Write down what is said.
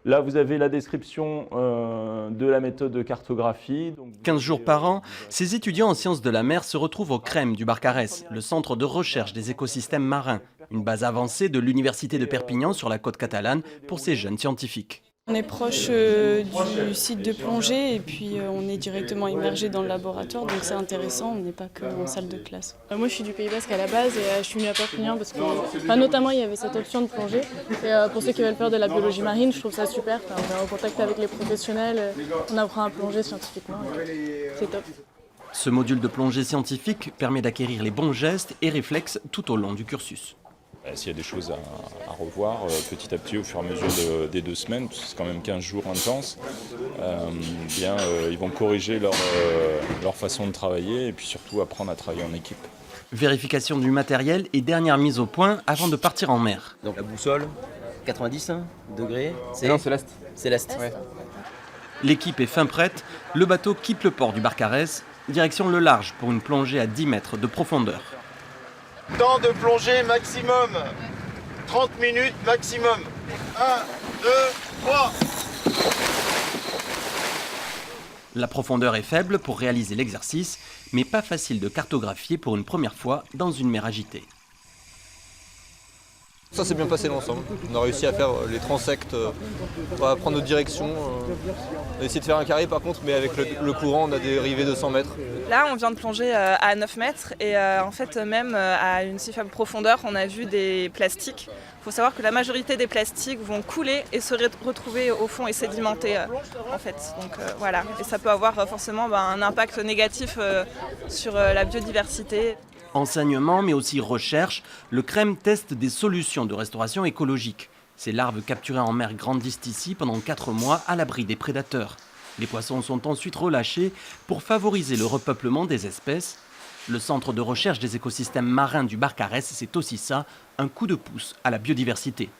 Là, vous avez la description de la méthode de cartographie. Donc, 15 jours par an, ces étudiants en sciences de la mer se retrouvent au CREM du Barcarès, le centre de recherche des écosystèmes marins, une base avancée de l'université de Perpignan sur la côte catalane pour ces jeunes scientifiques. On est proche du site de plongée et puis on est directement immergé dans le laboratoire, donc c'est intéressant, on n'est pas qu'en salle de classe. Moi je suis du Pays Basque à la base et je suis venue à Perpignan parce que notamment il y avait cette option de plongée. Et pour ceux qui veulent faire de la biologie marine, je trouve ça super. On est en contact avec les professionnels, on apprend à plonger scientifiquement, c'est top. Ce module de plongée scientifique permet d'acquérir les bons gestes et réflexes tout au long du cursus. S'il y a des choses à revoir petit à petit au fur et à mesure des 2 semaines, parce que c'est quand même 15 jours intenses, ils vont corriger leur façon de travailler et puis surtout apprendre à travailler en équipe. Vérification du matériel et dernière mise au point avant de partir en mer. Donc la boussole, 90 degrés, Non, c'est l'Est. c'est l'Est. Ouais. L'équipe est fin prête, le bateau quitte le port du Barcarès, direction le large pour une plongée à 10 mètres de profondeur. Temps de plongée maximum, 30 minutes maximum. 1, 2, 3. La profondeur est faible pour réaliser l'exercice, mais pas facile de cartographier pour une première fois dans une mer agitée. Ça s'est bien passé l'ensemble. On a réussi à faire les transects, à prendre notre direction. On a essayé de faire un carré par contre, mais avec le courant, on a dérivé de 100 mètres. Là, on vient de plonger à 9 mètres et en fait, même à une si faible profondeur, on a vu des plastiques. Il faut savoir que la majorité des plastiques vont couler et se retrouver au fond et sédimenter en fait. Donc voilà, et ça peut avoir forcément un impact négatif sur la biodiversité. Enseignement, mais aussi recherche, le CREM teste des solutions de restauration écologique. Ces larves capturées en mer grandissent ici pendant 4 mois à l'abri des prédateurs. Les poissons sont ensuite relâchés pour favoriser le repeuplement des espèces. Le centre de recherche des écosystèmes marins du Barcarès, c'est aussi ça, un coup de pouce à la biodiversité.